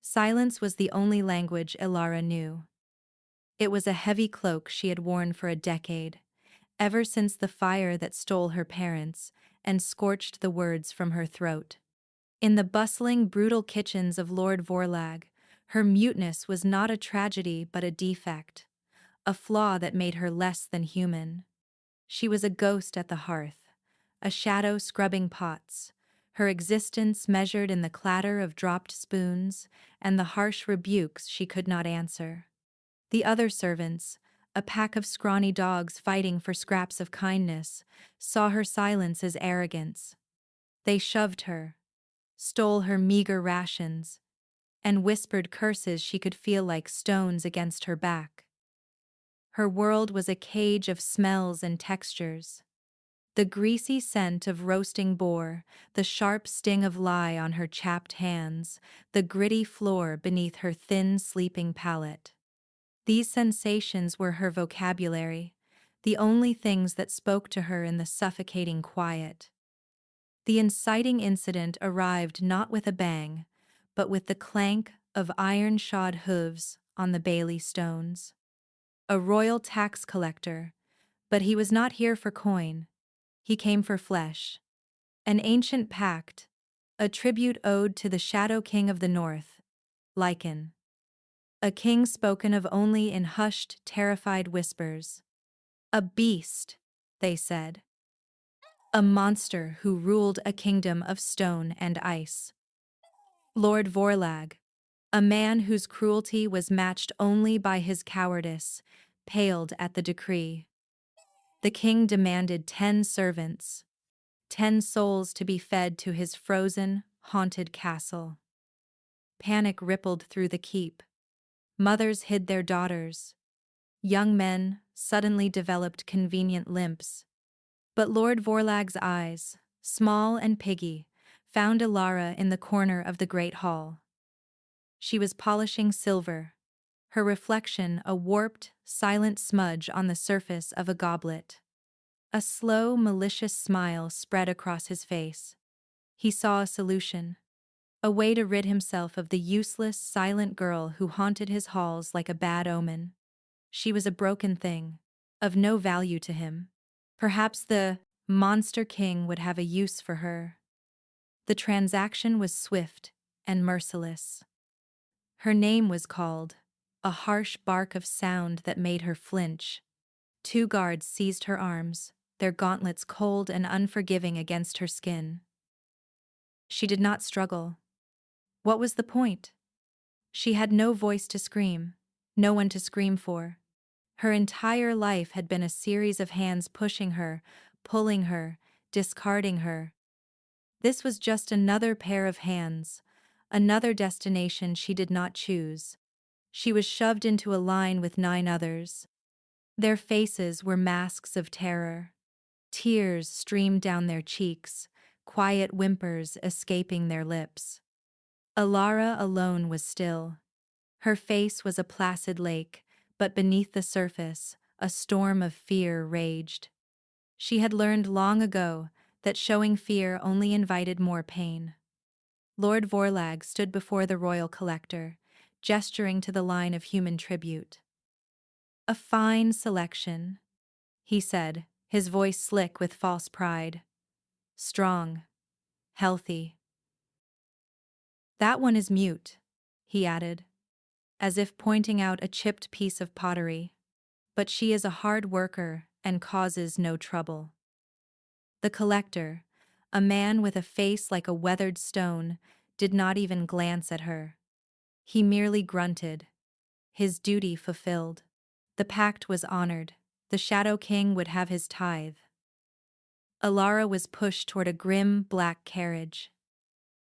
Silence was the only language Elara knew. It was a heavy cloak she had worn for a decade, ever since the fire that stole her parents and scorched the words from her throat. In the bustling, brutal kitchens of Lord Vorlag, her muteness was not a tragedy but a defect, a flaw that made her less than human. She was a ghost at the hearth, a shadow scrubbing pots, her existence measured in the clatter of dropped spoons and the harsh rebukes she could not answer. The other servants, a pack of scrawny dogs fighting for scraps of kindness, saw her silence as arrogance. They shoved her, stole her meager rations, and whispered curses she could feel like stones against her back. Her world was a cage of smells and textures. The greasy scent of roasting boar, the sharp sting of lye on her chapped hands, the gritty floor beneath her thin, sleeping palate. These sensations were her vocabulary, the only things that spoke to her in the suffocating quiet. The inciting incident arrived not with a bang, but with the clank of iron-shod hooves on the Bailey stones. A royal tax collector, but he was not here for coin. He came for flesh. An ancient pact, a tribute owed to the Shadow King of the North, Lycan. A king spoken of only in hushed, terrified whispers. A beast, they said. A monster who ruled a kingdom of stone and ice. Lord Vorlag, a man whose cruelty was matched only by his cowardice, paled at the decree. The king demanded 10 servants, 10 souls to be fed to his frozen, haunted castle. Panic rippled through the keep. Mothers hid their daughters. Young men suddenly developed convenient limps. But Lord Vorlag's eyes, small and piggy, found Elara in the corner of the great hall. She was polishing silver, her reflection a warped, silent smudge on the surface of a goblet. A slow, malicious smile spread across his face. He saw a solution. A way to rid himself of the useless, silent girl who haunted his halls like a bad omen. She was a broken thing, of no value to him. Perhaps the Monster King would have a use for her. The transaction was swift and merciless. Her name was called, a harsh bark of sound that made her flinch. 2 guards seized her arms, their gauntlets cold and unforgiving against her skin. She did not struggle. What was the point? She had no voice to scream, no one to scream for. Her entire life had been a series of hands pushing her, pulling her, discarding her. This was just another pair of hands, another destination she did not choose. She was shoved into a line with 9 others. Their faces were masks of terror. Tears streamed down their cheeks, quiet whimpers escaping their lips. Elara alone was still. Her face was a placid lake, but beneath the surface, a storm of fear raged. She had learned long ago that showing fear only invited more pain. Lord Vorlag stood before the royal collector, gesturing to the line of human tribute. "A fine selection," he said, his voice slick with false pride. "Strong, healthy." "That one is mute," he added, as if pointing out a chipped piece of pottery. "But she is a hard worker and causes no trouble." The collector, a man with a face like a weathered stone, did not even glance at her. He merely grunted. His duty fulfilled. The pact was honored. The Shadow King would have his tithe. Elara was pushed toward a grim, black carriage.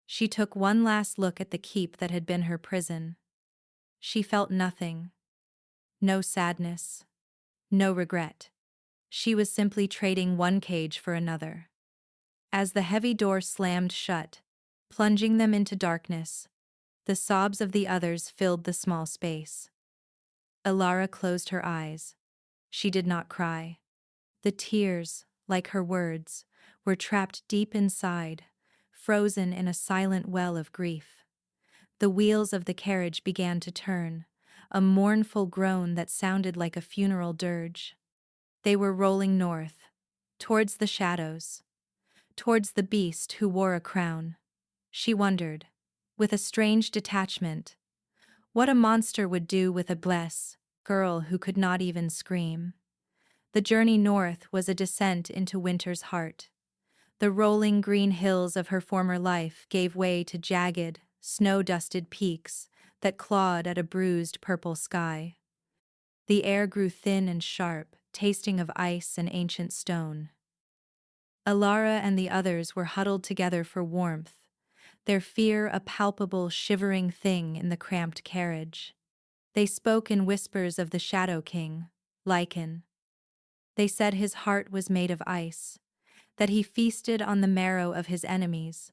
She took one last look at the keep that had been her prison. She felt nothing. No sadness. No regret. She was simply trading one cage for another. As the heavy door slammed shut, plunging them into darkness, the sobs of the others filled the small space. Elara closed her eyes. She did not cry. The tears, like her words, were trapped deep inside, frozen in a silent well of grief. The wheels of the carriage began to turn, a mournful groan that sounded like a funeral dirge. They were rolling north, towards the shadows, towards the beast who wore a crown. She wondered, with a strange detachment, what a monster would do with a bless girl who could not even scream. The journey north was a descent into winter's heart. The rolling green hills of her former life gave way to jagged, snow-dusted peaks that clawed at a bruised purple sky. The air grew thin and sharp, tasting of ice and ancient stone. Alara and the others were huddled together for warmth, their fear a palpable, shivering thing in the cramped carriage. They spoke in whispers of the Shadow King, Lycan. They said his heart was made of ice, that he feasted on the marrow of his enemies,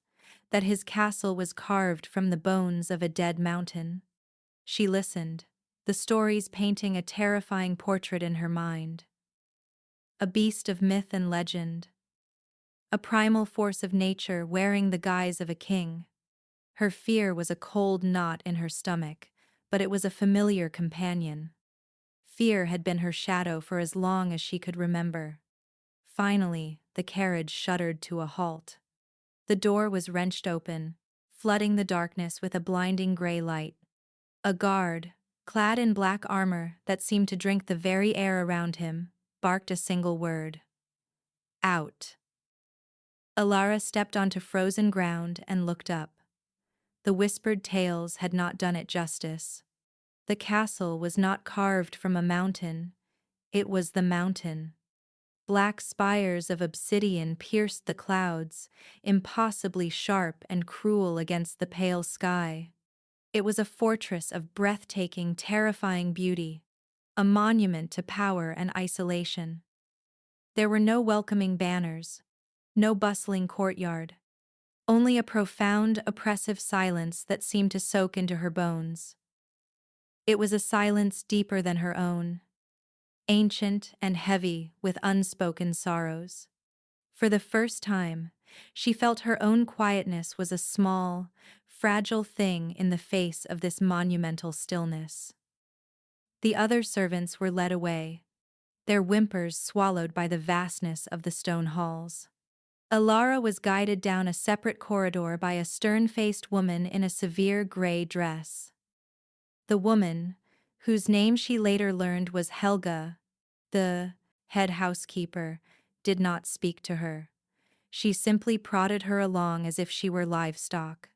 that his castle was carved from the bones of a dead mountain. She listened, the stories painting a terrifying portrait in her mind. A beast of myth and legend. A primal force of nature wearing the guise of a king. Her fear was a cold knot in her stomach, but it was a familiar companion. Fear had been her shadow for as long as she could remember. Finally, the carriage shuddered to a halt. The door was wrenched open, flooding the darkness with a blinding gray light. A guard, clad in black armor that seemed to drink the very air around him, barked a single word. Out. Alara stepped onto frozen ground and looked up. The whispered tales had not done it justice. The castle was not carved from a mountain, it was the mountain. Black spires of obsidian pierced the clouds, impossibly sharp and cruel against the pale sky. It was a fortress of breathtaking, terrifying beauty, a monument to power and isolation. There were no welcoming banners, no bustling courtyard, only a profound, oppressive silence that seemed to soak into her bones. It was a silence deeper than her own, ancient and heavy with unspoken sorrows. For the first time, she felt her own quietness was a small, fragile thing in the face of this monumental stillness. The other servants were led away, their whimpers swallowed by the vastness of the stone halls. Alara was guided down a separate corridor by a stern-faced woman in a severe gray dress. The woman, whose name she later learned was Helga, the head housekeeper, did not speak to her. She simply prodded her along as if she were livestock.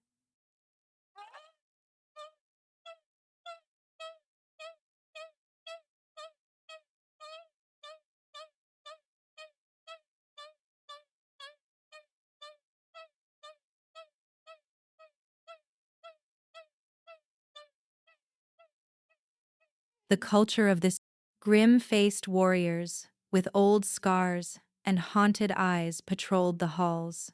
The culture of this grim-faced warriors, with old scars and haunted eyes, patrolled the halls.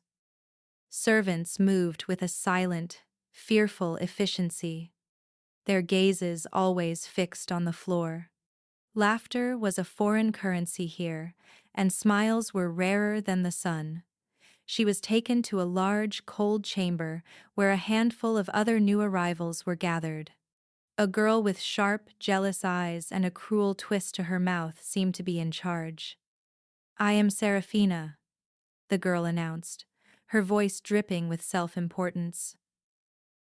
Servants moved with a silent, fearful efficiency, their gazes always fixed on the floor. Laughter was a foreign currency here, and smiles were rarer than the sun. She was taken to a large, cold chamber where a handful of other new arrivals were gathered. A girl with sharp, jealous eyes and a cruel twist to her mouth seemed to be in charge. "I am Seraphina," the girl announced, her voice dripping with self-importance.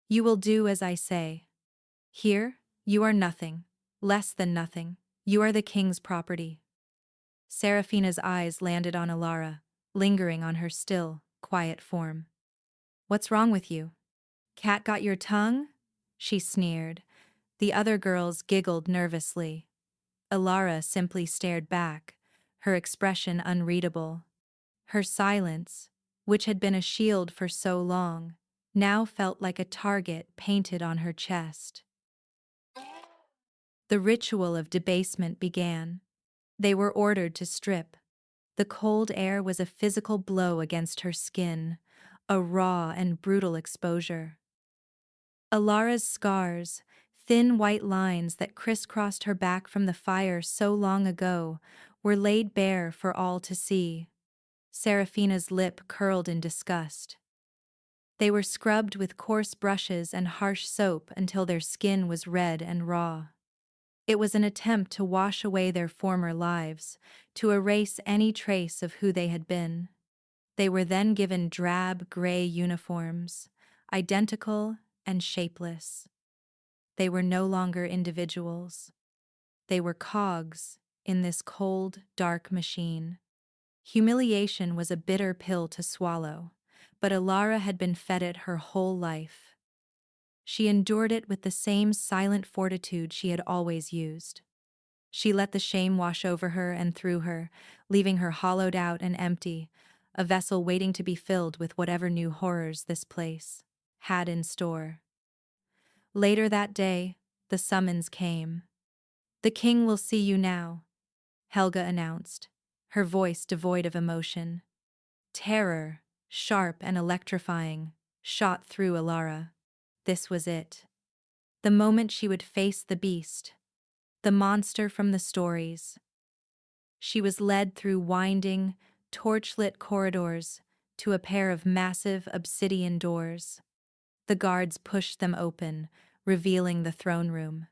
"You will do as I say. Here, you are nothing, less than nothing. You are the king's property." Seraphina's eyes landed on Alara, lingering on her still, quiet form. "What's wrong with you? Cat got your tongue?" she sneered. The other girls giggled nervously. Alara simply stared back, her expression unreadable. Her silence, which had been a shield for so long, now felt like a target painted on her chest. The ritual of debasement began. They were ordered to strip. The cold air was a physical blow against her skin, a raw and brutal exposure. Alara's scars, thin white lines that crisscrossed her back from the fire so long ago, were laid bare for all to see. Seraphina's lip curled in disgust. They were scrubbed with coarse brushes and harsh soap until their skin was red and raw. It was an attempt to wash away their former lives, to erase any trace of who they had been. They were then given drab gray uniforms, identical and shapeless. They were no longer individuals. They were cogs in this cold, dark machine. Humiliation was a bitter pill to swallow, but Alara had been fed it her whole life. She endured it with the same silent fortitude she had always used. She let the shame wash over her and through her, leaving her hollowed out and empty, a vessel waiting to be filled with whatever new horrors this place had in store. Later that day, the summons came. "The king will see you now," Helga announced, her voice devoid of emotion. Terror, sharp and electrifying, shot through Alara. This was it. The moment she would face the beast, the monster from the stories. She was led through winding, torch-lit corridors to a pair of massive obsidian doors. The guards pushed them open, revealing the throne room.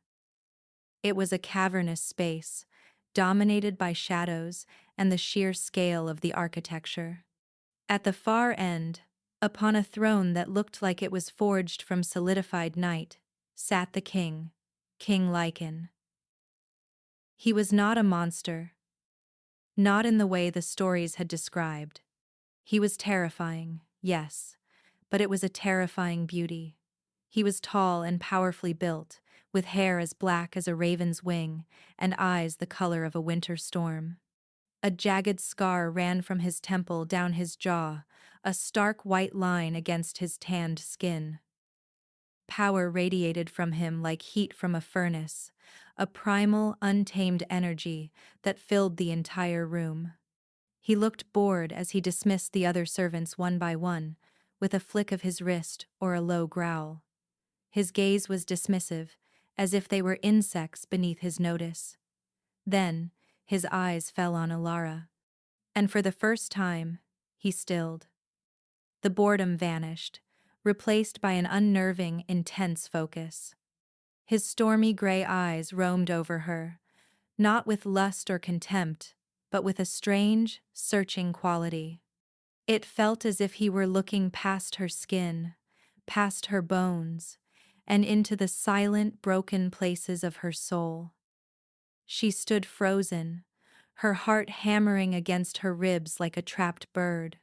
It was a cavernous space, dominated by shadows and the sheer scale of the architecture. At the far end, upon a throne that looked like it was forged from solidified night, sat the king, King Lycan. He was not a monster, not in the way the stories had described. He was terrifying, yes, but it was a terrifying beauty. He was tall and powerfully built, with hair as black as a raven's wing and eyes the color of a winter storm. A jagged scar ran from his temple down his jaw, a stark white line against his tanned skin. Power radiated from him like heat from a furnace, a primal, untamed energy that filled the entire room. He looked bored as he dismissed the other servants one by one, with a flick of his wrist or a low growl. His gaze was dismissive, as if they were insects beneath his notice. Then, his eyes fell on Alara, and for the first time, he stilled. The boredom vanished, replaced by an unnerving, intense focus. His stormy gray eyes roamed over her, not with lust or contempt, but with a strange, searching quality. It felt as if he were looking past her skin, past her bones, and into the silent, broken places of her soul. She stood frozen, her heart hammering against her ribs like a trapped bird.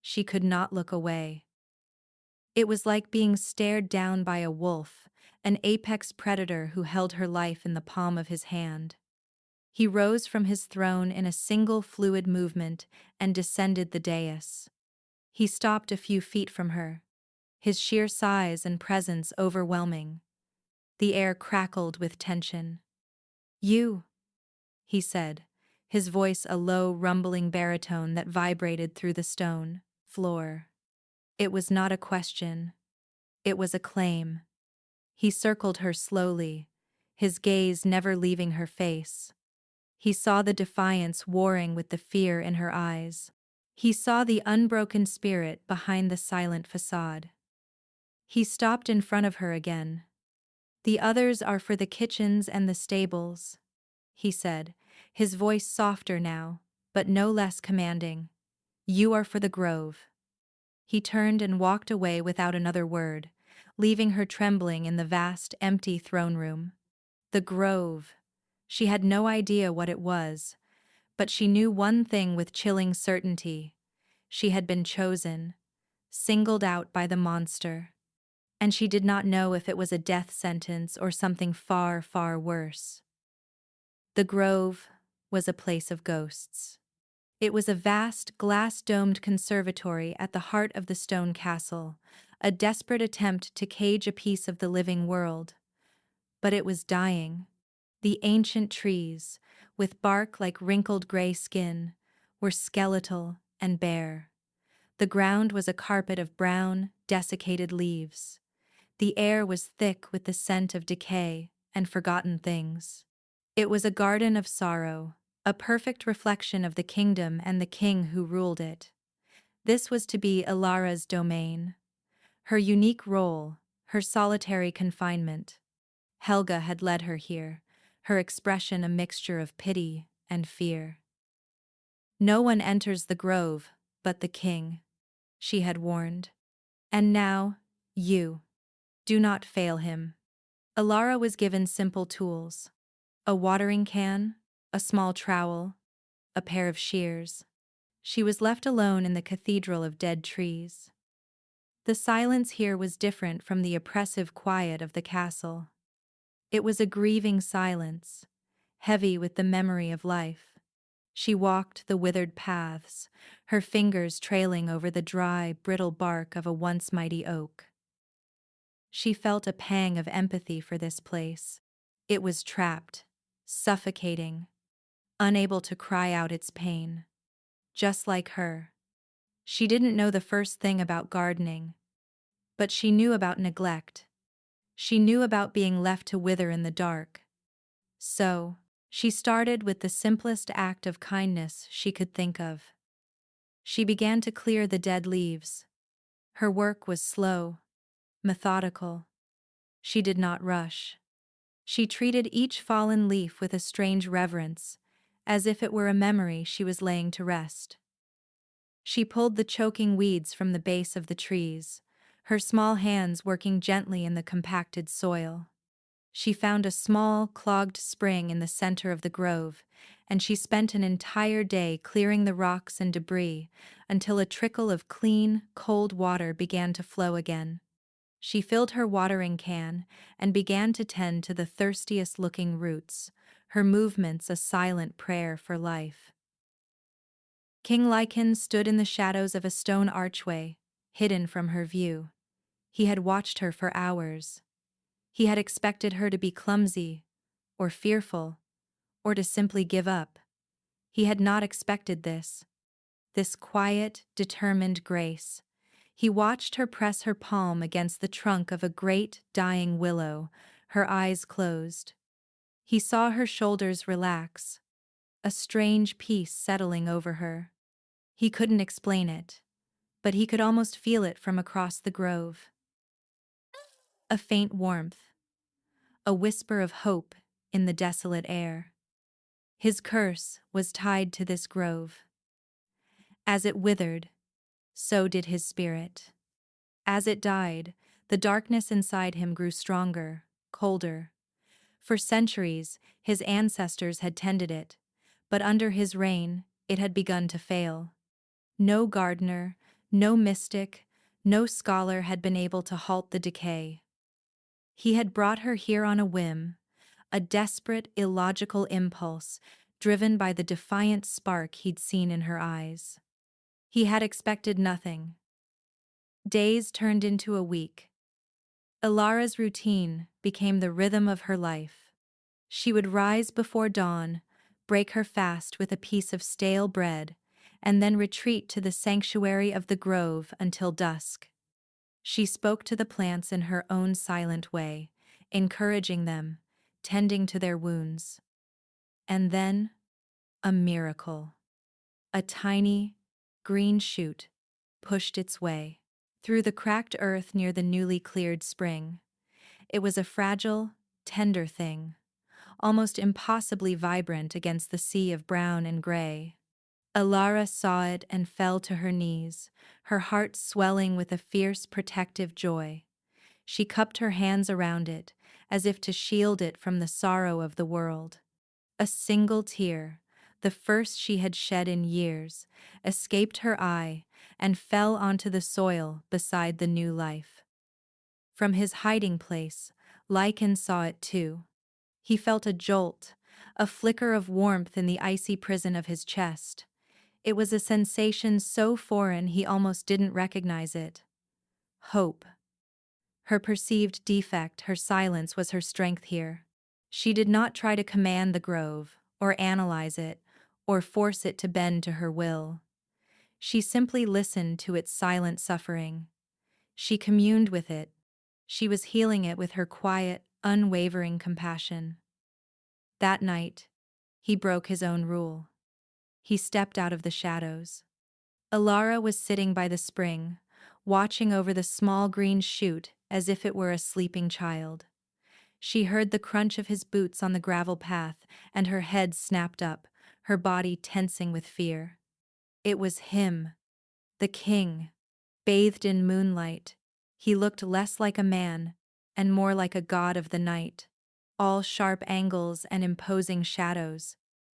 She could not look away. It was like being stared down by a wolf, an apex predator who held her life in the palm of his hand. He rose from his throne in a single fluid movement and descended the dais. He stopped a few feet from her, his sheer size and presence overwhelming. The air crackled with tension. "You," he said, his voice a low, rumbling baritone that vibrated through the stone floor. It was not a question. It was a claim. He circled her slowly, his gaze never leaving her face. He saw the defiance warring with the fear in her eyes. He saw the unbroken spirit behind the silent facade. He stopped in front of her again. "The others are for the kitchens and the stables," he said, his voice softer now, but no less commanding. "You are for the grove." He turned and walked away without another word, leaving her trembling in the vast, empty throne room. The grove. She had no idea what it was, but she knew one thing with chilling certainty. She had been chosen, singled out by the monster. And she did not know if it was a death sentence or something far, far worse. The grove was a place of ghosts. It was a vast, glass-domed conservatory at the heart of the stone castle, a desperate attempt to cage a piece of the living world. But it was dying. The ancient trees, with bark like wrinkled gray skin, were skeletal and bare. The ground was a carpet of brown, desiccated leaves. The air was thick with the scent of decay and forgotten things. It was a garden of sorrow, a perfect reflection of the kingdom and the king who ruled it. This was to be Ilara's domain. Her unique role, her solitary confinement. Helga had led her here, her expression a mixture of pity and fear. No one enters the grove but the king, she had warned. And now, you. Do not fail him. Alara was given simple tools: a watering can, a small trowel, a pair of shears. She was left alone in the cathedral of dead trees. The silence here was different from the oppressive quiet of the castle. It was a grieving silence, heavy with the memory of life. She walked the withered paths, her fingers trailing over the dry, brittle bark of a once mighty oak. She felt a pang of empathy for this place. It was trapped, suffocating, unable to cry out its pain. Just like her. She didn't know the first thing about gardening, but she knew about neglect. She knew about being left to wither in the dark. So, she started with the simplest act of kindness she could think of. She began to clear the dead leaves. Her work was slow, methodical. She did not rush. She treated each fallen leaf with a strange reverence, as if it were a memory she was laying to rest. She pulled the choking weeds from the base of the trees, her small hands working gently in the compacted soil. She found a small, clogged spring in the center of the grove, and she spent an entire day clearing the rocks and debris until a trickle of clean, cold water began to flow again. She filled her watering can and began to tend to the thirstiest-looking roots, her movements a silent prayer for life. King Lycan stood in the shadows of a stone archway, hidden from her view. He had watched her for hours. He had expected her to be clumsy, or fearful, or to simply give up. He had not expected this quiet, determined grace. He watched her press her palm against the trunk of a great, dying willow, her eyes closed. He saw her shoulders relax, a strange peace settling over her. He couldn't explain it, but he could almost feel it from across the grove. A faint warmth, a whisper of hope in the desolate air. His curse was tied to this grove. As it withered, so did his spirit. As it died, the darkness inside him grew stronger, colder. For centuries, his ancestors had tended it, but under his reign, it had begun to fail. No gardener, no mystic, no scholar had been able to halt the decay. He had brought her here on a whim, a desperate, illogical impulse, driven by the defiant spark he'd seen in her eyes. He had expected nothing. Days turned into a week. Ilara's routine became the rhythm of her life. She would rise before dawn, break her fast with a piece of stale bread, and then retreat to the sanctuary of the grove until dusk. She spoke to the plants in her own silent way, encouraging them, tending to their wounds. And then, a miracle. A tiny, green shoot pushed its way through the cracked earth near the newly cleared spring. It was a fragile, tender thing, almost impossibly vibrant against the sea of brown and gray. Alara saw it and fell to her knees, her heart swelling with a fierce protective joy. She cupped her hands around it, as if to shield it from the sorrow of the world. A single tear, the first she had shed in years, escaped her eye and fell onto the soil beside the new life. From his hiding place, Lycan saw it too. He felt a jolt, a flicker of warmth in the icy prison of his chest. It was a sensation so foreign he almost didn't recognize it. Hope. Her perceived defect, her silence was her strength here. She did not try to command the grove, or analyze it, or force it to bend to her will. She simply listened to its silent suffering. She communed with it. She was healing it with her quiet, unwavering compassion. That night, he broke his own rule. He stepped out of the shadows. Alara was sitting by the spring, watching over the small green shoot as if it were a sleeping child. She heard the crunch of his boots on the gravel path, and her head snapped up, her body tensing with fear. It was him, the king. Bathed in moonlight, he looked less like a man and more like a god of the night, all sharp angles and imposing shadows.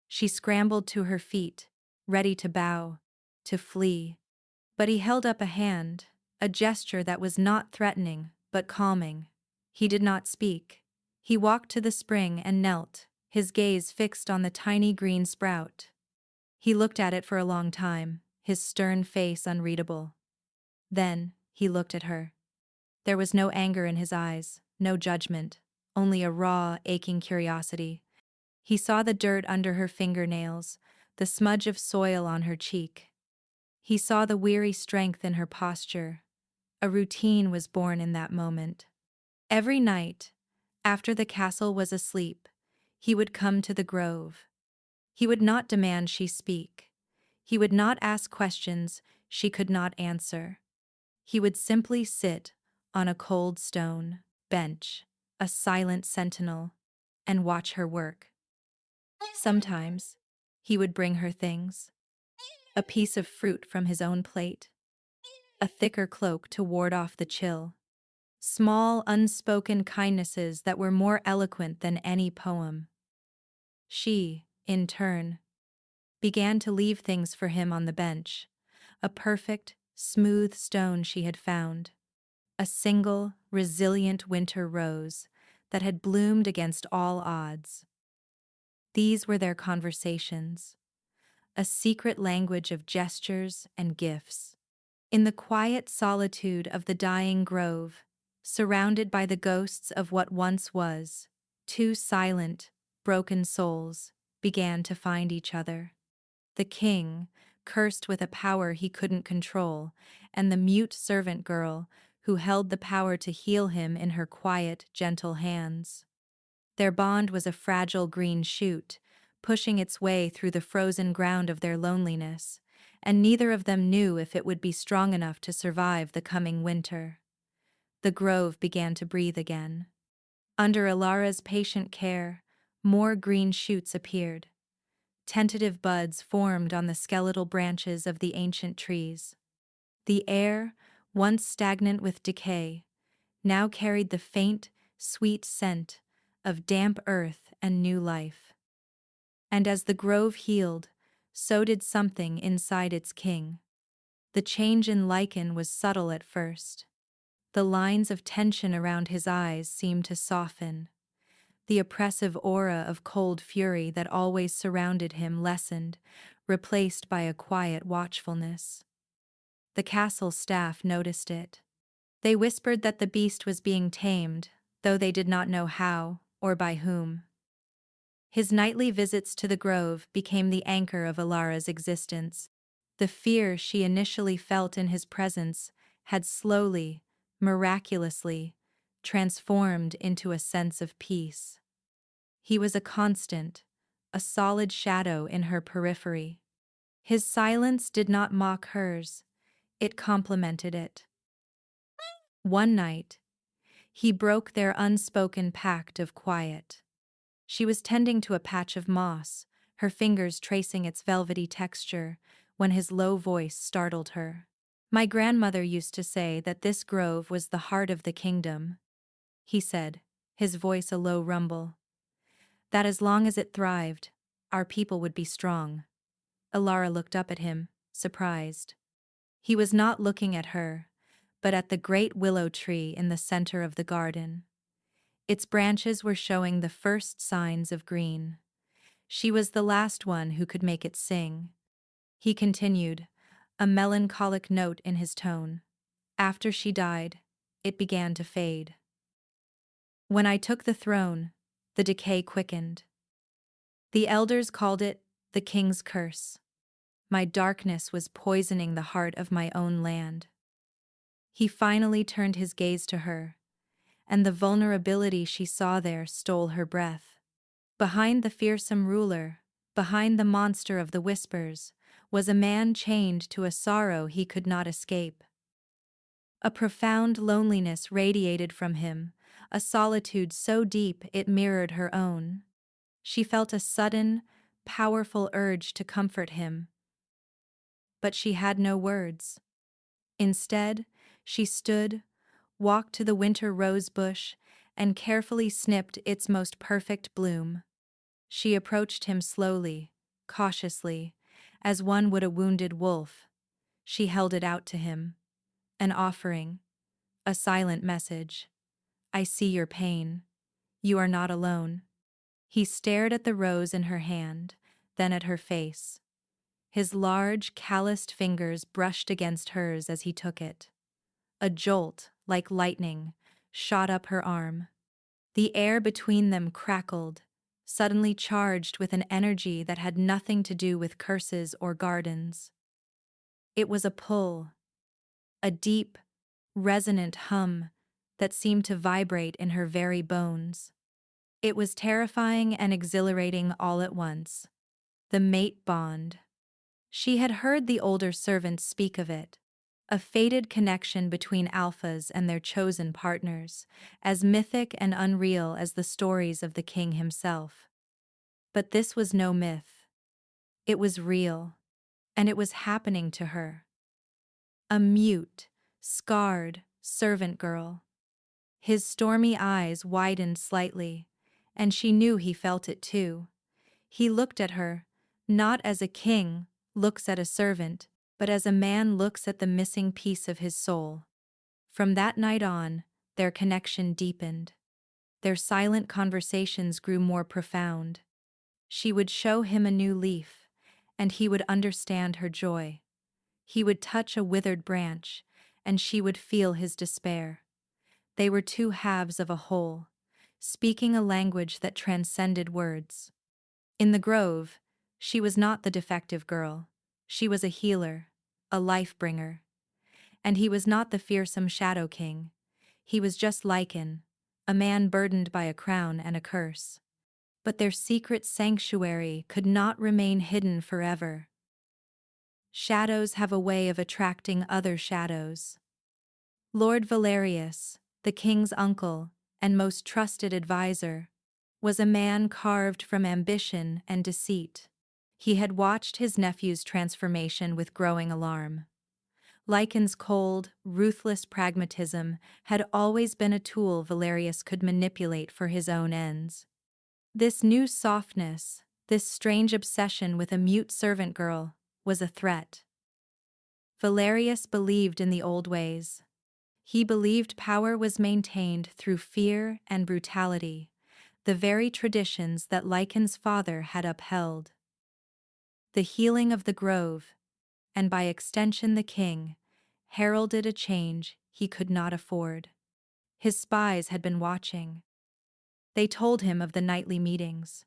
She scrambled to her feet, ready to bow, to flee. But he held up a hand, a gesture that was not threatening, but calming. He did not speak. He walked to the spring and knelt, his gaze fixed on the tiny green sprout. He looked at it for a long time, his stern face unreadable. Then, he looked at her. There was no anger in his eyes, no judgment, only a raw, aching curiosity. He saw the dirt under her fingernails, the smudge of soil on her cheek. He saw the weary strength in her posture. A routine was born in that moment. Every night, after the castle was asleep, he would come to the grove. He would not demand she speak. He would not ask questions she could not answer. He would simply sit on a cold stone bench, a silent sentinel, and watch her work. Sometimes, he would bring her things: a piece of fruit from his own plate, a thicker cloak to ward off the chill, small unspoken kindnesses that were more eloquent than any poem. She, in turn, began to leave things for him on the bench: a perfect, smooth stone she had found, a single, resilient winter rose that had bloomed against all odds. These were their conversations, a secret language of gestures and gifts. In the quiet solitude of the dying grove, surrounded by the ghosts of what once was, two silent, broken souls began to find each other. The king, cursed with a power he couldn't control, and the mute servant girl, who held the power to heal him in her quiet, gentle hands. Their bond was a fragile green shoot, pushing its way through the frozen ground of their loneliness, and neither of them knew if it would be strong enough to survive the coming winter. The grove began to breathe again. Under Ilara's patient care, more green shoots appeared. Tentative buds formed on the skeletal branches of the ancient trees. The air, once stagnant with decay, now carried the faint, sweet scent of damp earth and new life. And as the grove healed, so did something inside its king. The change in lichen was subtle at first. The lines of tension around his eyes seemed to soften. The oppressive aura of cold fury that always surrounded him lessened, replaced by a quiet watchfulness. The castle staff noticed it. They whispered that the beast was being tamed, though they did not know how or by whom. His nightly visits to the grove became the anchor of Ilara's existence. The fear she initially felt in his presence had slowly, miraculously, transformed into a sense of peace. He was a constant, a solid shadow in her periphery. His silence did not mock hers, it complemented it. One night, he broke their unspoken pact of quiet. She was tending to a patch of moss, her fingers tracing its velvety texture, when his low voice startled her. "My grandmother used to say that this grove was the heart of the kingdom," he said, his voice a low rumble. "That as long as it thrived, our people would be strong." Ilara looked up at him, surprised. He was not looking at her, but at the great willow tree in the center of the garden. Its branches were showing the first signs of green. She was the last one who could make it sing. He continued, a melancholic note in his tone. "After she died, it began to fade. When I took the throne, the decay quickened. The elders called it the king's curse. My darkness was poisoning the heart of my own land." He finally turned his gaze to her, and the vulnerability she saw there stole her breath. Behind the fearsome ruler, behind the monster of the whispers, was a man chained to a sorrow he could not escape. A profound loneliness radiated from him, a solitude so deep it mirrored her own. She felt a sudden, powerful urge to comfort him, but she had no words. Instead, she stood, walked to the winter rose bush, and carefully snipped its most perfect bloom. She approached him slowly, cautiously, as one would a wounded wolf. She held it out to him, an offering, a silent message. I see your pain. You are not alone. He stared at the rose in her hand, then at her face. His large, calloused fingers brushed against hers as he took it. A jolt, like lightning, shot up her arm. The air between them crackled, suddenly charged with an energy that had nothing to do with curses or gardens. It was a pull, a deep, resonant hum that seemed to vibrate in her very bones. It was terrifying and exhilarating all at once. The mate bond. She had heard the older servants speak of it, a fated connection between alphas and their chosen partners, as mythic and unreal as the stories of the king himself. But this was no myth. It was real, and it was happening to her. A mute, scarred, servant girl. His stormy eyes widened slightly, and she knew he felt it too. He looked at her, not as a king looks at a servant, but as a man looks at the missing piece of his soul. From that night on, their connection deepened. Their silent conversations grew more profound. She would show him a new leaf, and he would understand her joy. He would touch a withered branch, and she would feel his despair. They were two halves of a whole, speaking a language that transcended words. In the grove, she was not the defective girl. She was a healer, a life-bringer. And he was not the fearsome Shadow King. He was just Lycan, a man burdened by a crown and a curse. But their secret sanctuary could not remain hidden forever. Shadows have a way of attracting other shadows. Lord Valerius, the king's uncle and most trusted advisor, was a man carved from ambition and deceit. He had watched his nephew's transformation with growing alarm. Lycan's cold, ruthless pragmatism had always been a tool Valerius could manipulate for his own ends. This new softness, this strange obsession with a mute servant girl, was a threat. Valerius believed in the old ways. He believed power was maintained through fear and brutality, the very traditions that Lycan's father had upheld. The healing of the grove, and by extension the king, heralded a change he could not afford. His spies had been watching. They told him of the nightly meetings.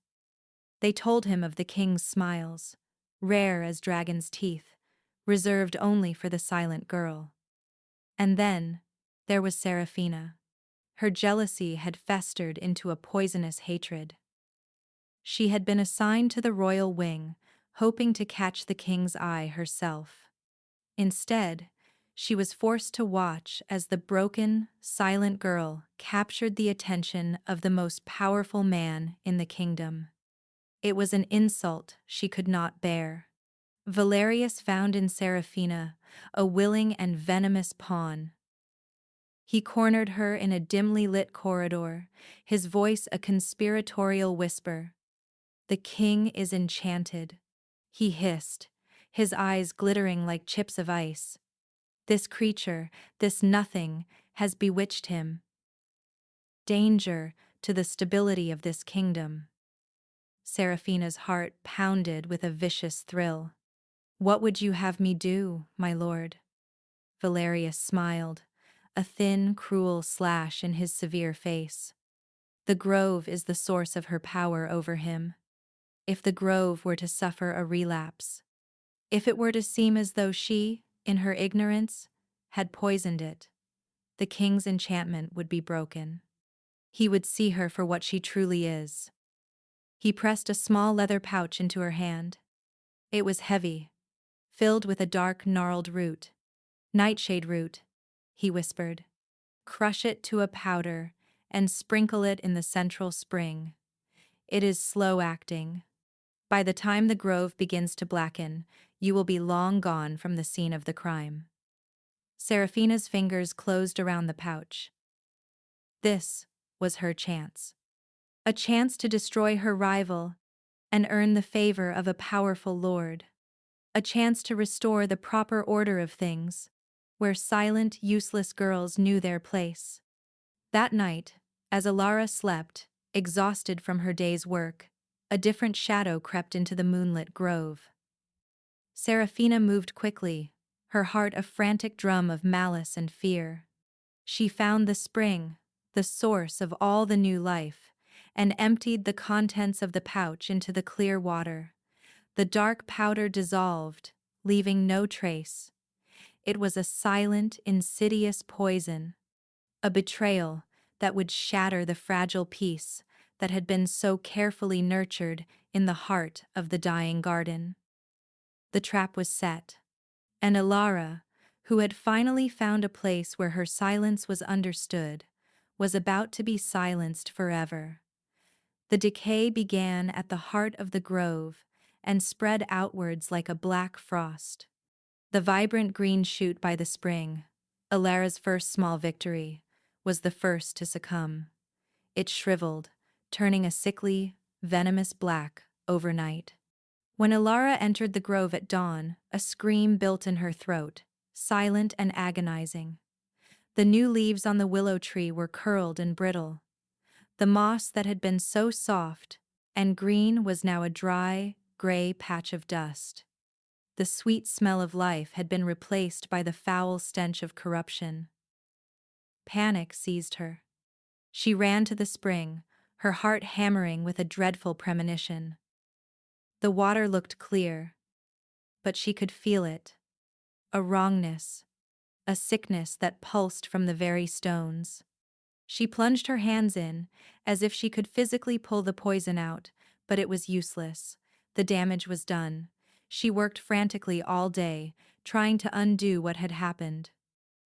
They told him of the king's smiles, rare as dragon's teeth, reserved only for the silent girl. And then, there was Seraphina. Her jealousy had festered into a poisonous hatred. She had been assigned to the royal wing, hoping to catch the king's eye herself. Instead, she was forced to watch as the broken, silent girl captured the attention of the most powerful man in the kingdom. It was an insult she could not bear. Valerius found in Seraphina a willing and venomous pawn. He cornered her in a dimly lit corridor, his voice a conspiratorial whisper. "The king is enchanted," he hissed, his eyes glittering like chips of ice. "This creature, this nothing, has bewitched him. Danger to the stability of this kingdom." Seraphina's heart pounded with a vicious thrill. "What would you have me do, my lord?" Valerius smiled, a thin, cruel slash in his severe face. "The grove is the source of her power over him. If the grove were to suffer a relapse, if it were to seem as though she, in her ignorance, had poisoned it, the king's enchantment would be broken. He would see her for what she truly is." He pressed a small leather pouch into her hand. It was heavy, filled with a dark, gnarled root, nightshade root, he whispered. Crush it to a powder and sprinkle it in the central spring. It is slow acting. By the time the grove begins to blacken, you will be long gone from the scene of the crime. Seraphina's fingers closed around the pouch. This was her chance. A chance to destroy her rival and earn the favor of a powerful lord. A chance to restore the proper order of things, where silent, useless girls knew their place. That night, as Alara slept, exhausted from her day's work, a different shadow crept into the moonlit grove. Seraphina moved quickly, her heart a frantic drum of malice and fear. She found the spring, the source of all the new life, and emptied the contents of the pouch into the clear water. The dark powder dissolved, leaving no trace. It was a silent, insidious poison, a betrayal that would shatter the fragile peace that had been so carefully nurtured in the heart of the dying garden. The trap was set, and Alara, who had finally found a place where her silence was understood, was about to be silenced forever. The decay began at the heart of the grove and spread outwards like a black frost. The vibrant green shoot by the spring, Alara's first small victory, was the first to succumb. It shriveled, turning a sickly, venomous black overnight. When Alara entered the grove at dawn, a scream built in her throat, silent and agonizing. The new leaves on the willow tree were curled and brittle. The moss that had been so soft and green was now a dry, gray patch of dust. The sweet smell of life had been replaced by the foul stench of corruption. Panic seized her. She ran to the spring, her heart hammering with a dreadful premonition. The water looked clear, but she could feel it. A wrongness, a sickness that pulsed from the very stones. She plunged her hands in, as if she could physically pull the poison out, but it was useless. The damage was done. She worked frantically all day, trying to undo what had happened.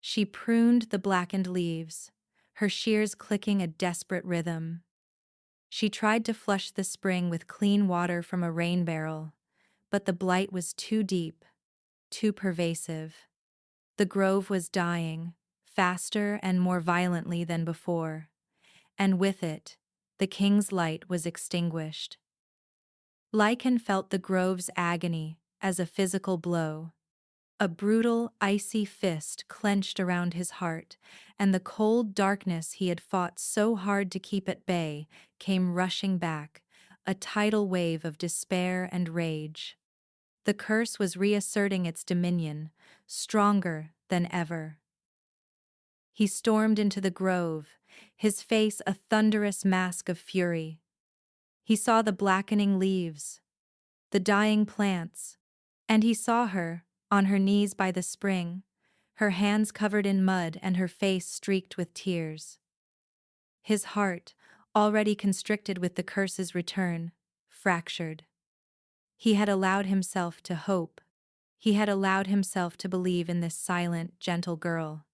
She pruned the blackened leaves, her shears clicking a desperate rhythm. She tried to flush the spring with clean water from a rain barrel, but the blight was too deep, too pervasive. The grove was dying, faster and more violently than before, and with it, the king's light was extinguished. Lycan felt the grove's agony as a physical blow. A brutal, icy fist clenched around his heart, and the cold darkness he had fought so hard to keep at bay came rushing back, a tidal wave of despair and rage. The curse was reasserting its dominion, stronger than ever. He stormed into the grove, his face a thunderous mask of fury. He saw the blackening leaves, the dying plants, and he saw her, on her knees by the spring, her hands covered in mud and her face streaked with tears. His heart, already constricted with the curse's return, fractured. He had allowed himself to hope. He had allowed himself to believe in this silent, gentle girl.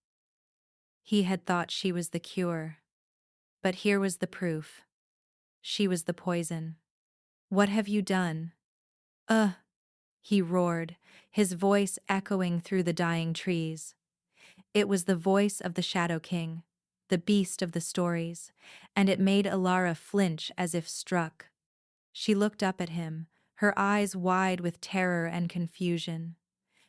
He had thought she was the cure. But here was the proof. She was the poison. What have you done? He roared, his voice echoing through the dying trees. It was the voice of the Shadow King, the beast of the stories, and it made Alara flinch as if struck. She looked up at him, her eyes wide with terror and confusion.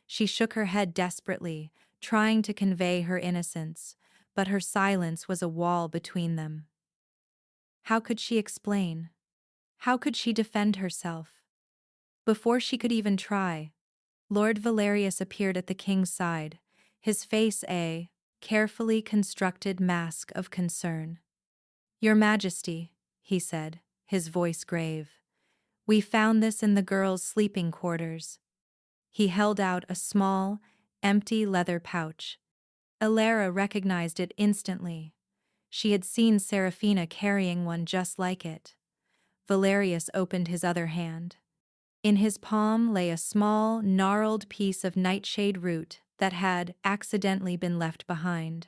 She shook her head desperately, trying to convey her innocence, but her silence was a wall between them. How could she explain? How could she defend herself? Before she could even try, Lord Valerius appeared at the king's side, his face a carefully constructed mask of concern. "Your Majesty," he said, his voice grave, "we found this in the girls' sleeping quarters." He held out a small, empty leather pouch. Alara recognized it instantly. She had seen Seraphina carrying one just like it. Valerius opened his other hand. In his palm lay a small, gnarled piece of nightshade root that had accidentally been left behind.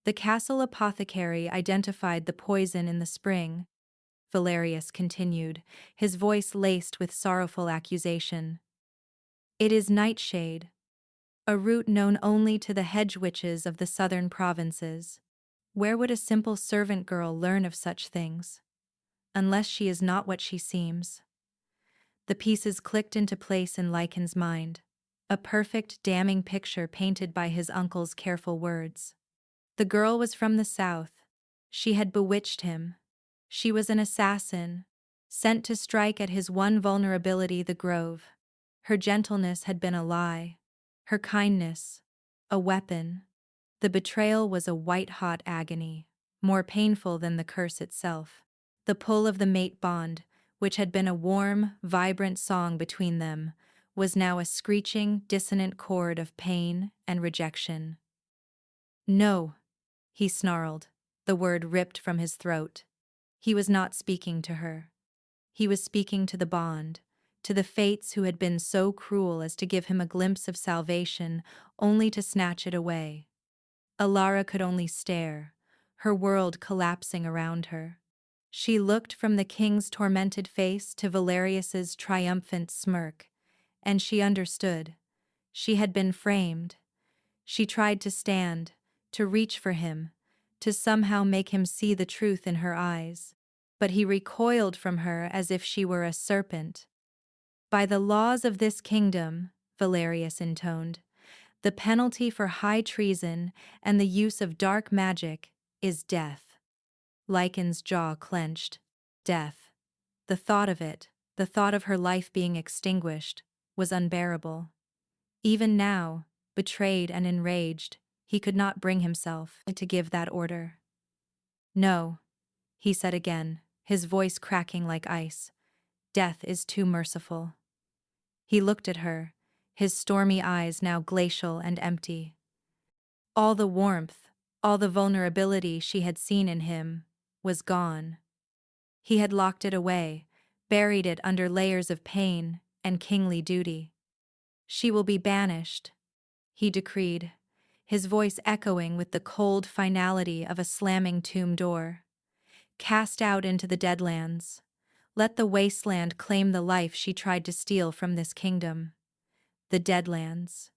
The castle apothecary identified the poison in the spring, Valerius continued, his voice laced with sorrowful accusation. It is nightshade, a root known only to the hedge witches of the southern provinces. Where would a simple servant girl learn of such things? Unless she is not what she seems. The pieces clicked into place in Lycan's mind, a perfect, damning picture painted by his uncle's careful words. The girl was from the south. She had bewitched him. She was an assassin, sent to strike at his one vulnerability, the grove. Her gentleness had been a lie. Her kindness, a weapon. The betrayal was a white-hot agony, more painful than the curse itself. The pull of the mate bond, which had been a warm, vibrant song between them, was now a screeching, dissonant chord of pain and rejection. No, he snarled, the word ripped from his throat. He was not speaking to her. He was speaking to the bond, to the fates who had been so cruel as to give him a glimpse of salvation only to snatch it away. Alara could only stare, her world collapsing around her. She looked from the king's tormented face to Valerius's triumphant smirk, and she understood. She had been framed. She tried to stand, to reach for him, to somehow make him see the truth in her eyes. But he recoiled from her as if she were a serpent. By the laws of this kingdom, Valerius intoned, the penalty for high treason and the use of dark magic is death. Lycan's jaw clenched. Death. The thought of it, the thought of her life being extinguished, was unbearable. Even now, betrayed and enraged, he could not bring himself to give that order. No, he said again, his voice cracking like ice. Death is too merciful. He looked at her, his stormy eyes now glacial and empty. All the warmth, all the vulnerability she had seen in him, was gone. He had locked it away, buried it under layers of pain and kingly duty. She will be banished, he decreed, his voice echoing with the cold finality of a slamming tomb door. Cast out into the Deadlands. Let the wasteland claim the life she tried to steal from this kingdom. The Deadlands.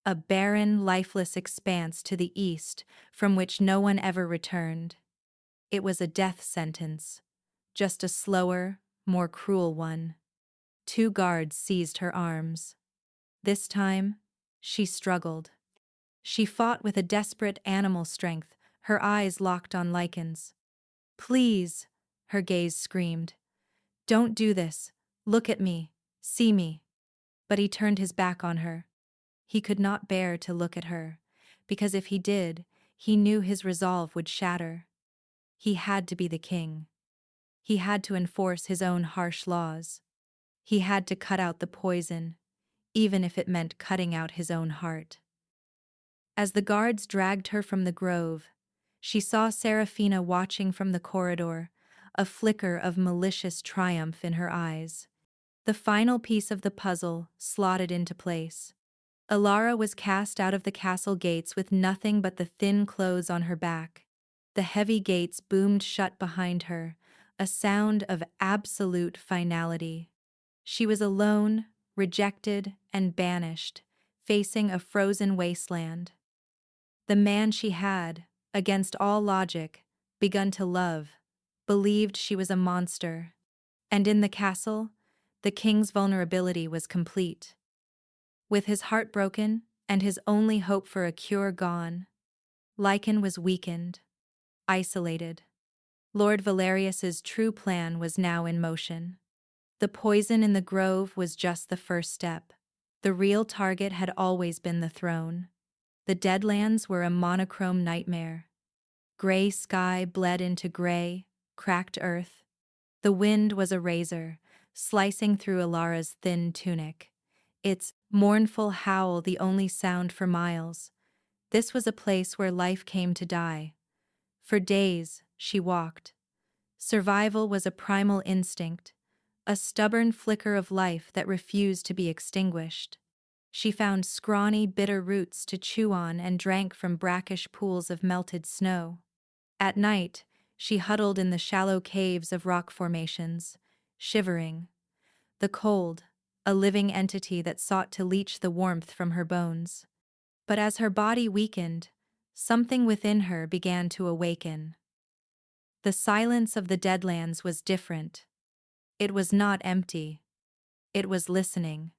A barren, lifeless expanse to the east from which no one ever returned. It was a death sentence, just a slower, more cruel one. 2 guards seized her arms. This time, she struggled. She fought with a desperate animal strength, her eyes locked on Lycan's. Please, her gaze screamed. Don't do this. Look at me. See me. But he turned his back on her. He could not bear to look at her, because if he did, he knew his resolve would shatter. He had to be the king. He had to enforce his own harsh laws. He had to cut out the poison, even if it meant cutting out his own heart. As the guards dragged her from the grove, she saw Serafina watching from the corridor, a flicker of malicious triumph in her eyes. The final piece of the puzzle slotted into place. Alara was cast out of the castle gates with nothing but the thin clothes on her back. The heavy gates boomed shut behind her, a sound of absolute finality. She was alone, rejected, and banished, facing a frozen wasteland. The man she had, against all logic, begun to love, believed she was a monster. And in the castle, the king's vulnerability was complete. With his heart broken and his only hope for a cure gone, Lycan was weakened, isolated. Lord Valerius's true plan was now in motion. The poison in the grove was just the first step. The real target had always been the throne. The Deadlands were a monochrome nightmare. Gray sky bled into gray, cracked earth. The wind was a razor, slicing through Alara's thin tunic. Its mournful howl the only sound for miles. This was a place where life came to die. For days, she walked. Survival was a primal instinct, a stubborn flicker of life that refused to be extinguished. She found scrawny, bitter roots to chew on and drank from brackish pools of melted snow. At night, she huddled in the shallow caves of rock formations, shivering. The cold, a living entity that sought to leach the warmth from her bones. But as her body weakened, something within her began to awaken. The silence of the Deadlands was different. It was not empty. It was listening.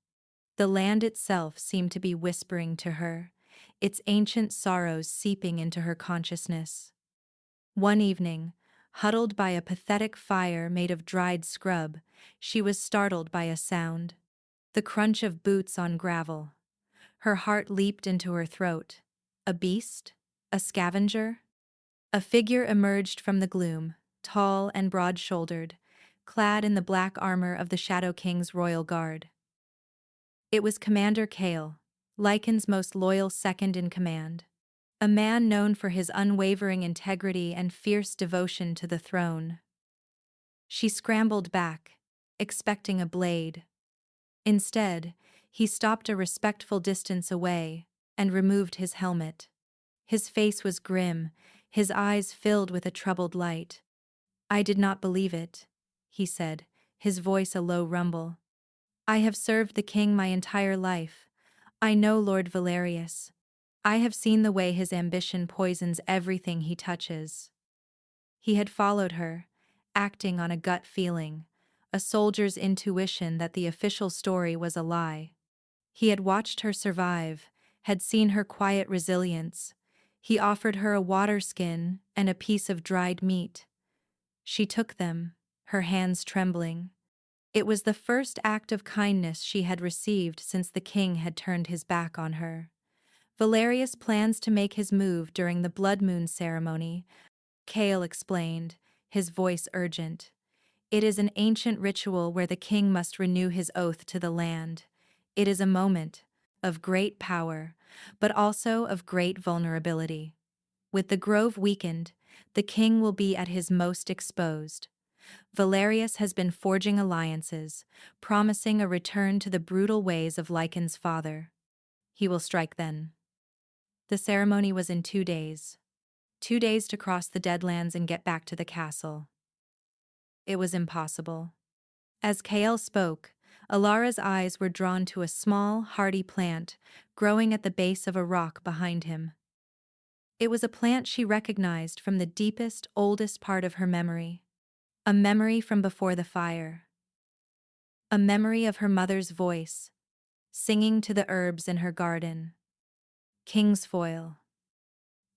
The land itself seemed to be whispering to her, its ancient sorrows seeping into her consciousness. One evening, huddled by a pathetic fire made of dried scrub, she was startled by a sound. The crunch of boots on gravel. Her heart leaped into her throat. A beast? A scavenger? A figure emerged from the gloom, tall and broad-shouldered, clad in the black armor of the Shadow King's royal guard. It was Commander Kale, Lycan's most loyal second-in-command. A man known for his unwavering integrity and fierce devotion to the throne. She scrambled back, expecting a blade. Instead, he stopped a respectful distance away and removed his helmet. His face was grim, his eyes filled with a troubled light. "I did not believe it," he said, his voice a low rumble. "I have served the king my entire life. I know Lord Valerius. I have seen the way his ambition poisons everything he touches." He had followed her, acting on a gut feeling, a soldier's intuition that the official story was a lie. He had watched her survive, had seen her quiet resilience. He offered her a water skin and a piece of dried meat. She took them, her hands trembling. It was the first act of kindness she had received since the king had turned his back on her. Valerius plans to make his move during the blood moon ceremony, Kale explained, his voice urgent. It is an ancient ritual where the king must renew his oath to the land. It is a moment of great power, but also of great vulnerability. With the grove weakened, the king will be at his most exposed. Valerius has been forging alliances, promising a return to the brutal ways of Lycan's father. He will strike then. The ceremony was in 2 days. 2 days to cross the Deadlands and get back to the castle. It was impossible. As Kael spoke, Alara's eyes were drawn to a small, hardy plant growing at the base of a rock behind him. It was a plant she recognized from the deepest, oldest part of her memory. A memory from before the fire. A memory of her mother's voice, singing to the herbs in her garden. Kingsfoil.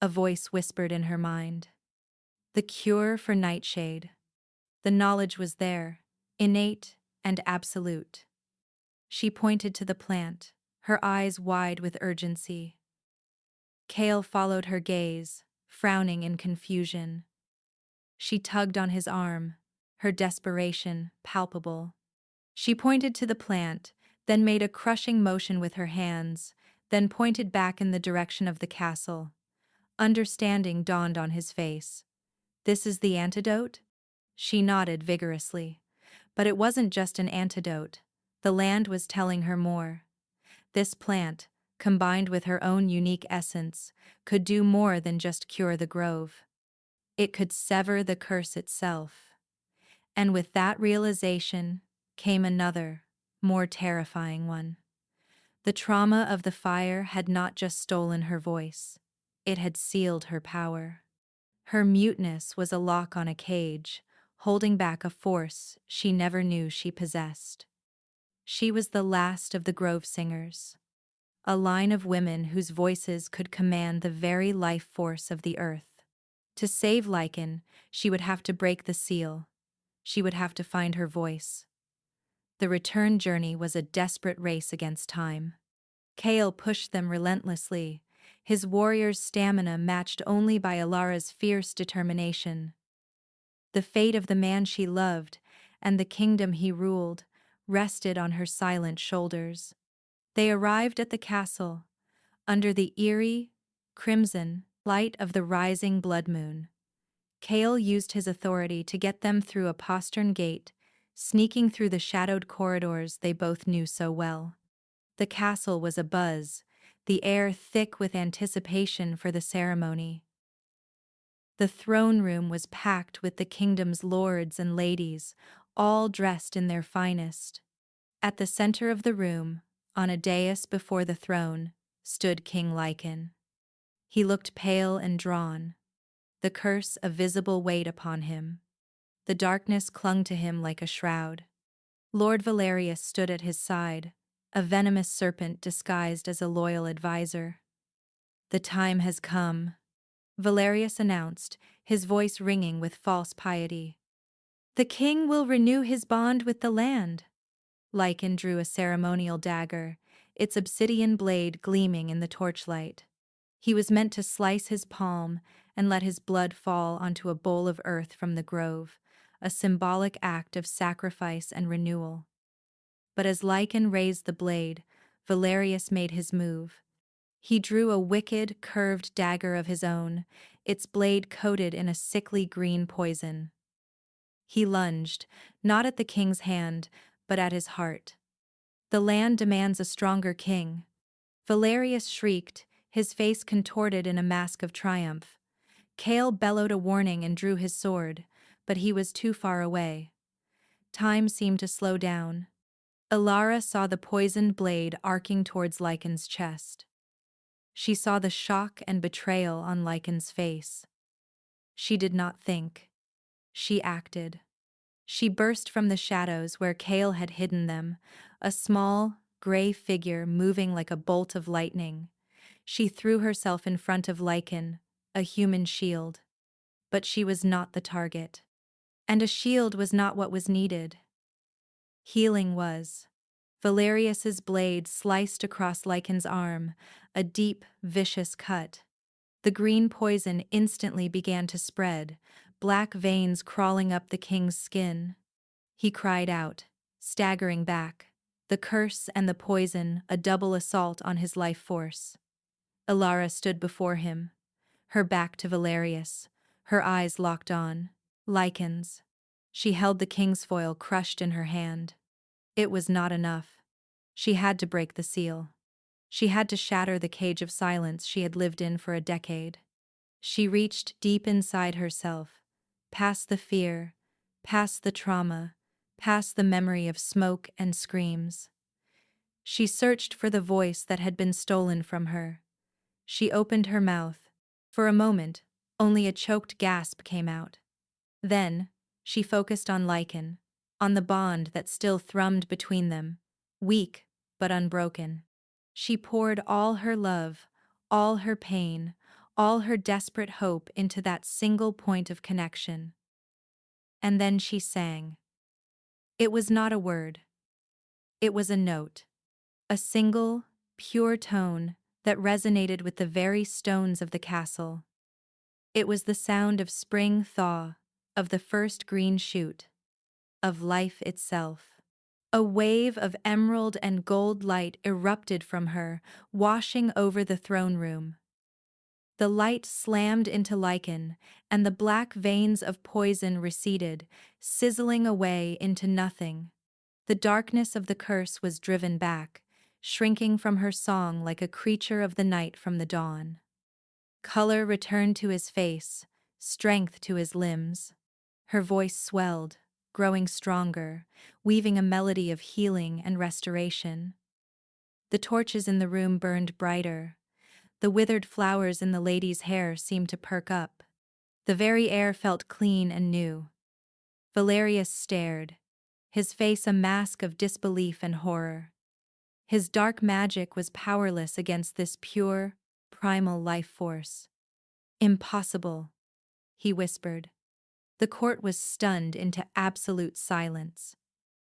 A voice whispered in her mind. The cure for nightshade. The knowledge was there, innate and absolute. She pointed to the plant, her eyes wide with urgency. Kale followed her gaze, frowning in confusion. She tugged on his arm, her desperation palpable. She pointed to the plant, then made a crushing motion with her hands, then pointed back in the direction of the castle. Understanding dawned on his face. "This is the antidote?" She nodded vigorously. But it wasn't just an antidote. The land was telling her more. This plant, combined with her own unique essence, could do more than just cure the grove. It could sever the curse itself. And with that realization came another, more terrifying one. The trauma of the fire had not just stolen her voice. It had sealed her power. Her muteness was a lock on a cage, holding back a force she never knew she possessed. She was the last of the Grove Singers, a line of women whose voices could command the very life force of the earth. To save Lycan, she would have to break the seal. She would have to find her voice. The return journey was a desperate race against time. Kale pushed them relentlessly, his warrior's stamina matched only by Alara's fierce determination. The fate of the man she loved, and the kingdom he ruled, rested on her silent shoulders. They arrived at the castle, under the eerie, crimson light of the rising blood moon. Kale used his authority to get them through a postern gate, sneaking through the shadowed corridors they both knew so well. The castle was abuzz, the air thick with anticipation for the ceremony. The throne room was packed with the kingdom's lords and ladies, all dressed in their finest. At the center of the room, on a dais before the throne, stood King Lycan. He looked pale and drawn, the curse a visible weight upon him. The darkness clung to him like a shroud. Lord Valerius stood at his side, a venomous serpent disguised as a loyal advisor. "The time has come," Valerius announced, his voice ringing with false piety. "The king will renew his bond with the land." Lycan drew a ceremonial dagger, its obsidian blade gleaming in the torchlight. He was meant to slice his palm and let his blood fall onto a bowl of earth from the grove, a symbolic act of sacrifice and renewal. But as Lycan raised the blade, Valerius made his move. He drew a wicked, curved dagger of his own, its blade coated in a sickly green poison. He lunged, not at the king's hand, but at his heart. "The land demands a stronger king." Valerius shrieked, his face contorted in a mask of triumph. Cale bellowed a warning and drew his sword, but he was too far away. Time seemed to slow down. Ilara saw the poisoned blade arcing towards Lycan's chest. She saw the shock and betrayal on Lycan's face. She did not think. She acted. She burst from the shadows where Cale had hidden them, a small, gray figure moving like a bolt of lightning. She threw herself in front of Lycan, a human shield. But she was not the target. And a shield was not what was needed. Healing was. Valerius's blade sliced across Lycan's arm, a deep, vicious cut. The green poison instantly began to spread, black veins crawling up the king's skin. He cried out, staggering back, the curse and the poison a double assault on his life force. Ilara stood before him, her back to Valerius, her eyes locked on Lycan's. She held the king's foil crushed in her hand. It was not enough. She had to break the seal. She had to shatter the cage of silence she had lived in for a decade. She reached deep inside herself, past the fear, past the trauma, past the memory of smoke and screams. She searched for the voice that had been stolen from her. She opened her mouth. For a moment, only a choked gasp came out. Then, she focused on Lycan, on the bond that still thrummed between them, weak but unbroken. She poured all her love, all her pain, all her desperate hope into that single point of connection. And then she sang. It was not a word. It was a note. A single, pure tone that resonated with the very stones of the castle. It was the sound of spring thaw, of the first green shoot, of life itself. A wave of emerald and gold light erupted from her, washing over the throne room. The light slammed into Lycan, and the black veins of poison receded, sizzling away into nothing. The darkness of the curse was driven back, shrinking from her song like a creature of the night from the dawn. Color returned to his face, strength to his limbs. Her voice swelled, growing stronger, weaving a melody of healing and restoration. The torches in the room burned brighter. The withered flowers in the lady's hair seemed to perk up. The very air felt clean and new. Valerius stared, his face a mask of disbelief and horror. His dark magic was powerless against this pure, primal life force. "Impossible," he whispered. The court was stunned into absolute silence.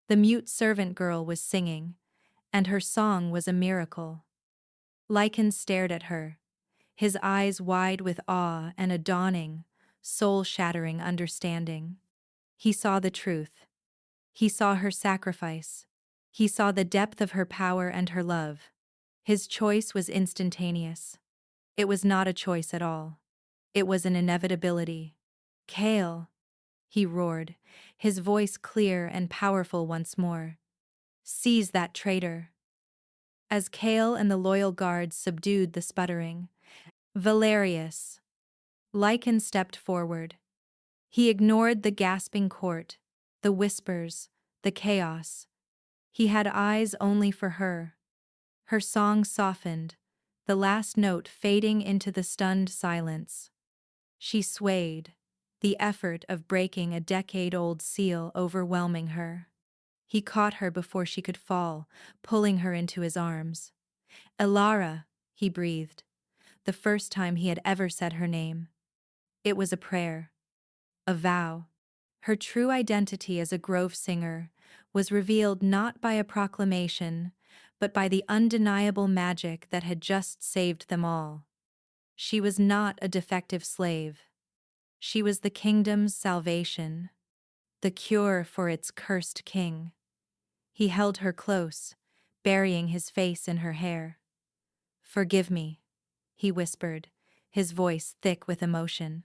The mute servant girl was singing, and her song was a miracle. Lycan stared at her, his eyes wide with awe and a dawning, soul-shattering understanding. He saw the truth. He saw her sacrifice. He saw the depth of her power and her love. His choice was instantaneous. It was not a choice at all. It was an inevitability. "Cale," he roared, his voice clear and powerful once more. "Seize that traitor." as Kale and the loyal guards subdued the sputtering. Valerius. Lycan stepped forward. He ignored the gasping court, the whispers, the chaos. He had eyes only for her. Her song softened, the last note fading into the stunned silence. She swayed, the effort of breaking a decade-old seal overwhelming her. He caught her before she could fall, pulling her into his arms. Elara, he breathed, the first time he had ever said her name. It was a prayer, a vow. Her true identity as a grove singer was revealed not by a proclamation, but by the undeniable magic that had just saved them all. She was not a defective slave. She was the kingdom's salvation, the cure for its cursed king. He held her close, burying his face in her hair. "Forgive me," he whispered, his voice thick with emotion.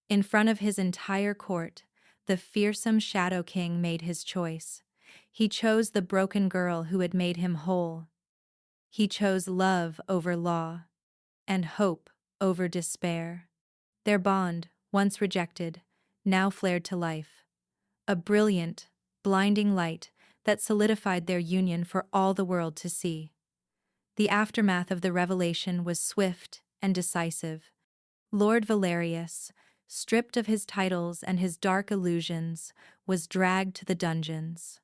In front of his entire court, the fearsome Shadow King made his choice. He chose the broken girl who had made him whole. He chose love over law, and hope over despair. Their bond, once rejected, now flared to life. A brilliant, blinding light that solidified their union for all the world to see. The aftermath of the revelation was swift and decisive. Lord Valerius, stripped of his titles and his dark illusions, was dragged to the dungeons.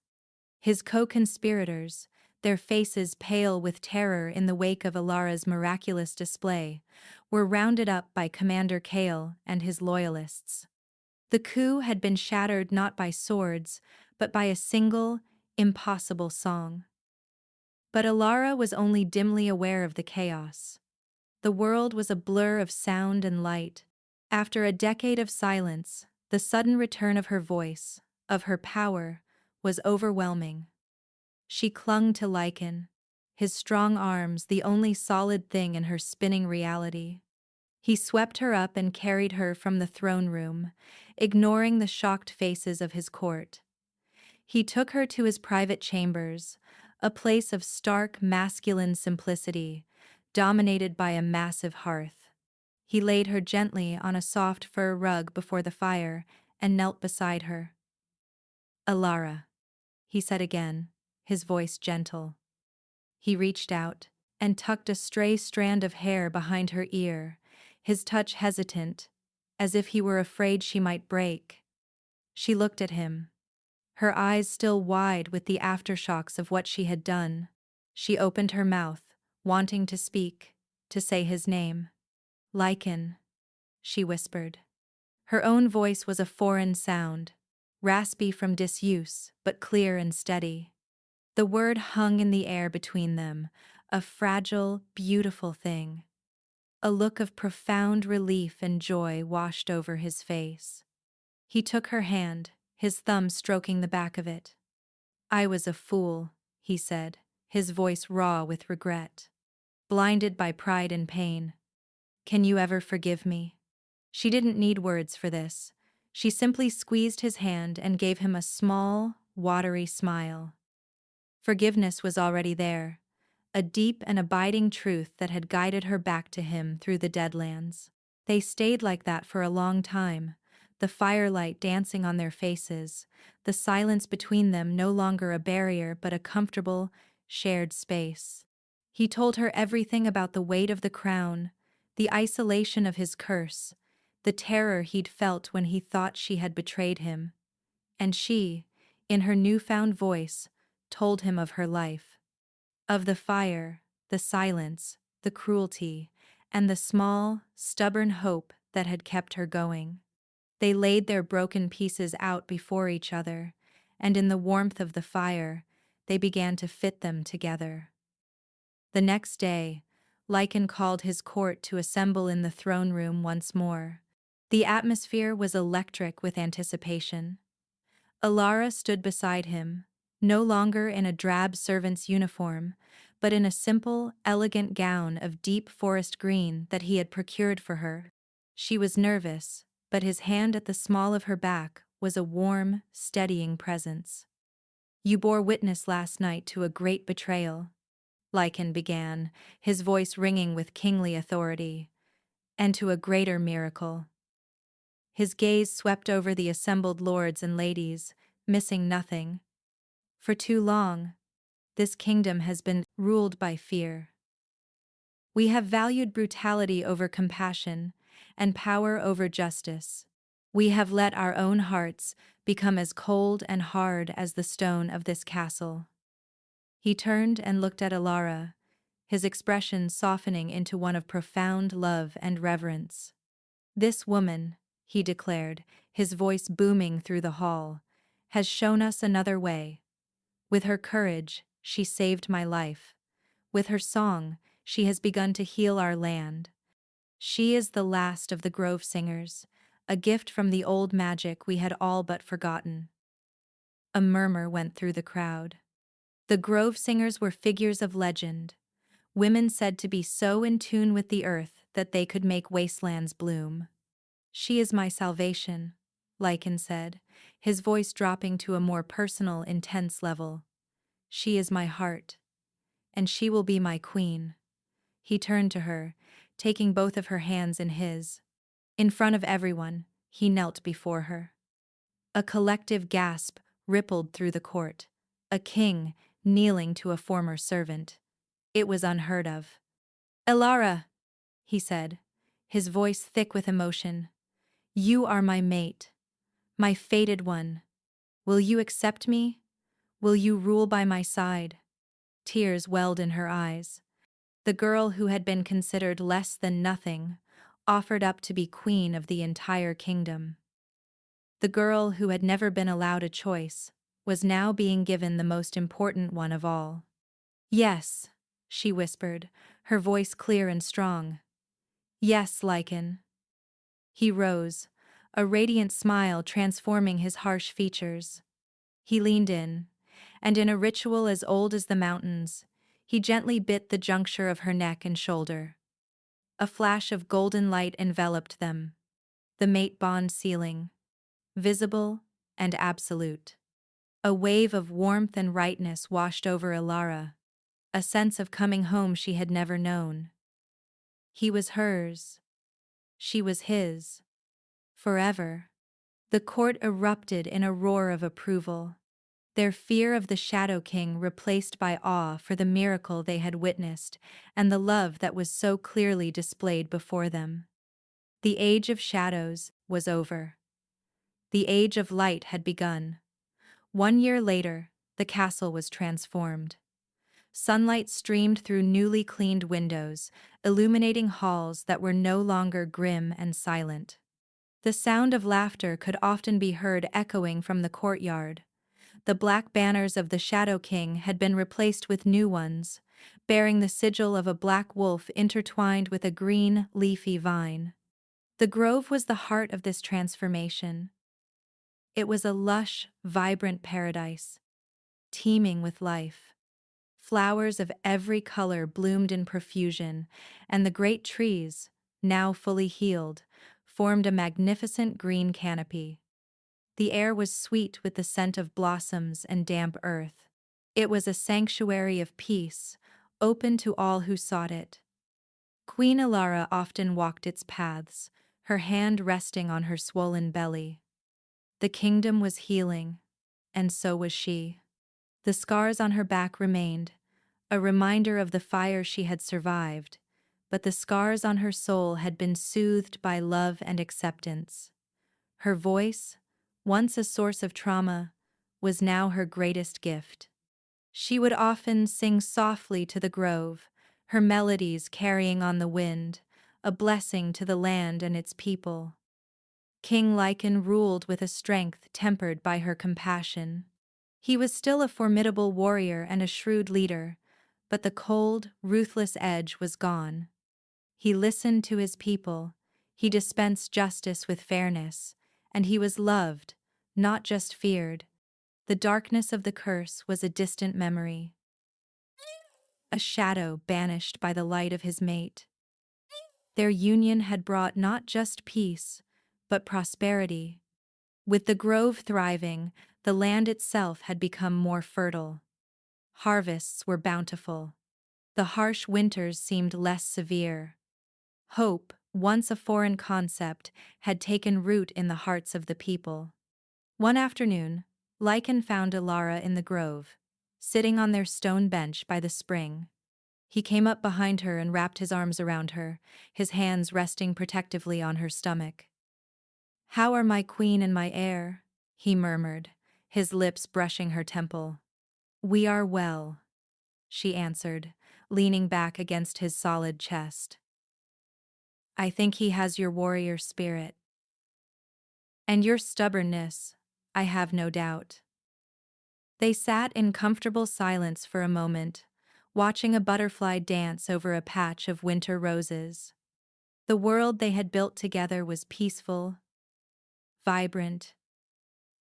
His co-conspirators, their faces pale with terror in the wake of Elara's miraculous display, were rounded up by Commander Kale and his loyalists. The coup had been shattered not by swords, but by a single, impossible song. But Elara was only dimly aware of the chaos. The world was a blur of sound and light. After a decade of silence, the sudden return of her voice, of her power, was overwhelming. She clung to Lycan, his strong arms the only solid thing in her spinning reality. He swept her up and carried her from the throne room, ignoring the shocked faces of his court. He took her to his private chambers, a place of stark masculine simplicity, dominated by a massive hearth. He laid her gently on a soft fur rug before the fire and knelt beside her. "Elara," he said again, his voice gentle. He reached out and tucked a stray strand of hair behind her ear, his touch hesitant, as if he were afraid she might break. She looked at him, her eyes still wide with the aftershocks of what she had done. She opened her mouth, wanting to speak, to say his name. "Lycan," she whispered. Her own voice was a foreign sound, raspy from disuse, but clear and steady. The word hung in the air between them, a fragile, beautiful thing. A look of profound relief and joy washed over his face. He took her hand, his thumb stroking the back of it. "I was a fool," he said, his voice raw with regret. "Blinded by pride and pain. Can you ever forgive me?" She didn't need words for this. She simply squeezed his hand and gave him a small, watery smile. Forgiveness was already there, a deep and abiding truth that had guided her back to him through the Deadlands. They stayed like that for a long time, the firelight dancing on their faces, the silence between them no longer a barrier but a comfortable, shared space. He told her everything about the weight of the crown, the isolation of his curse, the terror he'd felt when he thought she had betrayed him. And she, in her newfound voice, told him of her life. Of the fire, the silence, the cruelty, and the small, stubborn hope that had kept her going. They laid their broken pieces out before each other, and in the warmth of the fire, they began to fit them together. The next day, Lycan called his court to assemble in the throne room once more. The atmosphere was electric with anticipation. Elara stood beside him, no longer in a drab servant's uniform, but in a simple, elegant gown of deep forest green that he had procured for her. She was nervous, but his hand at the small of her back was a warm, steadying presence. "You bore witness last night to a great betrayal. Lycan began, his voice ringing with kingly authority. And to a greater miracle. His gaze swept over the assembled lords and ladies, missing nothing. For too long, this kingdom has been ruled by fear. We have valued brutality over compassion, and power over justice. We have let our own hearts become as cold and hard as the stone of this castle. He turned and looked at Alara, his expression softening into one of profound love and reverence. This woman, he declared, his voice booming through the hall, has shown us another way. With her courage, she saved my life. With her song, she has begun to heal our land. She is the last of the Grove Singers, a gift from the old magic we had all but forgotten. A murmur went through the crowd. The Grove Singers were figures of legend, women said to be so in tune with the earth that they could make wastelands bloom. She is my salvation, Lycan said, his voice dropping to a more personal, intense level. She is my heart, and she will be my queen. He turned to her, taking both of her hands in his. In front of everyone, he knelt before her. A collective gasp rippled through the court. A king kneeling to a former servant. It was unheard of. Elara, he said, his voice thick with emotion. You are my mate, my fated one. Will you accept me? Will you rule by my side? Tears welled in her eyes. The girl who had been considered less than nothing, offered up to be queen of the entire kingdom. The girl who had never been allowed a choice, was now being given the most important one of all. Yes, she whispered, her voice clear and strong. Yes, Lycan. He rose, a radiant smile transforming his harsh features. He leaned in, and in a ritual as old as the mountains, he gently bit the juncture of her neck and shoulder. A flash of golden light enveloped them, the mate bond sealing, visible and absolute. A wave of warmth and rightness washed over Elara, a sense of coming home she had never known. He was hers. She was his. Forever. The court erupted in a roar of approval, their fear of the Shadow King replaced by awe for the miracle they had witnessed and the love that was so clearly displayed before them. The age of shadows was over. The age of light had begun. 1 year later, the castle was transformed. Sunlight streamed through newly cleaned windows, illuminating halls that were no longer grim and silent. The sound of laughter could often be heard echoing from the courtyard. The black banners of the Shadow King had been replaced with new ones, bearing the sigil of a black wolf intertwined with a green, leafy vine. The grove was the heart of this transformation. It was a lush, vibrant paradise, teeming with life. Flowers of every color bloomed in profusion, and the great trees, now fully healed, formed a magnificent green canopy. The air was sweet with the scent of blossoms and damp earth. It was a sanctuary of peace, open to all who sought it. Queen Elara often walked its paths, her hand resting on her swollen belly. The kingdom was healing, and so was she. The scars on her back remained, a reminder of the fire she had survived, but the scars on her soul had been soothed by love and acceptance. Her voice, once a source of trauma, was now her greatest gift. She would often sing softly to the grove, her melodies carrying on the wind, a blessing to the land and its people. King Lycan ruled with a strength tempered by her compassion. He was still a formidable warrior and a shrewd leader, but the cold, ruthless edge was gone. He listened to his people, he dispensed justice with fairness, and he was loved, not just feared. The darkness of the curse was a distant memory, a shadow banished by the light of his mate. Their union had brought not just peace, but prosperity. With the grove thriving, the land itself had become more fertile. Harvests were bountiful. The harsh winters seemed less severe. Hope, once a foreign concept, had taken root in the hearts of the people. One afternoon, Lycan found Ilara in the grove, sitting on their stone bench by the spring. He came up behind her and wrapped his arms around her, his hands resting protectively on her stomach. "How are my queen and my heir?" he murmured, his lips brushing her temple. "We are well," she answered, leaning back against his solid chest. "I think he has your warrior spirit. And your stubbornness, I have no doubt." They sat in comfortable silence for a moment, watching a butterfly dance over a patch of winter roses. The world they had built together was peaceful, vibrant,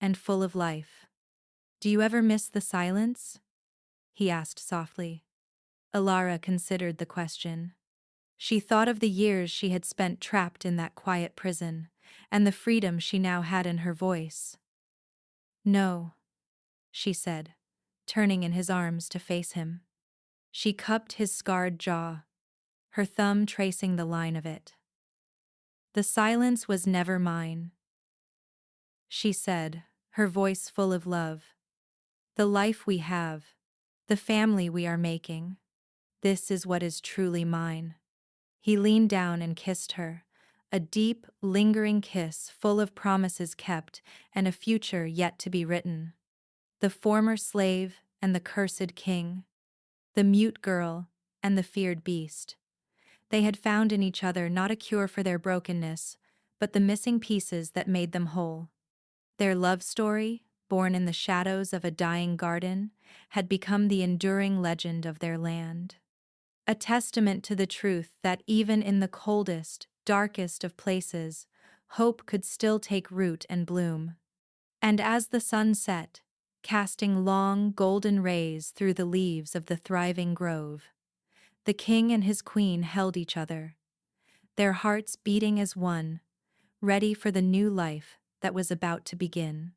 and full of life. "Do you ever miss the silence?" he asked softly. Ilara considered the question. She thought of the years she had spent trapped in that quiet prison, and the freedom she now had in her voice. "No," she said, turning in his arms to face him. She cupped his scarred jaw, her thumb tracing the line of it. "The silence was never mine," she said, her voice full of love. "The life we have, the family we are making, this is what is truly mine." He leaned down and kissed her, a deep, lingering kiss full of promises kept and a future yet to be written. The former slave and the cursed king, the mute girl and the feared beast. They had found in each other not a cure for their brokenness, but the missing pieces that made them whole. Their love story, born in the shadows of a dying garden, had become the enduring legend of their land. A testament to the truth that even in the coldest, darkest of places, hope could still take root and bloom. And as the sun set, casting long, golden rays through the leaves of the thriving grove, the king and his queen held each other, their hearts beating as one, ready for the new life that was about to begin.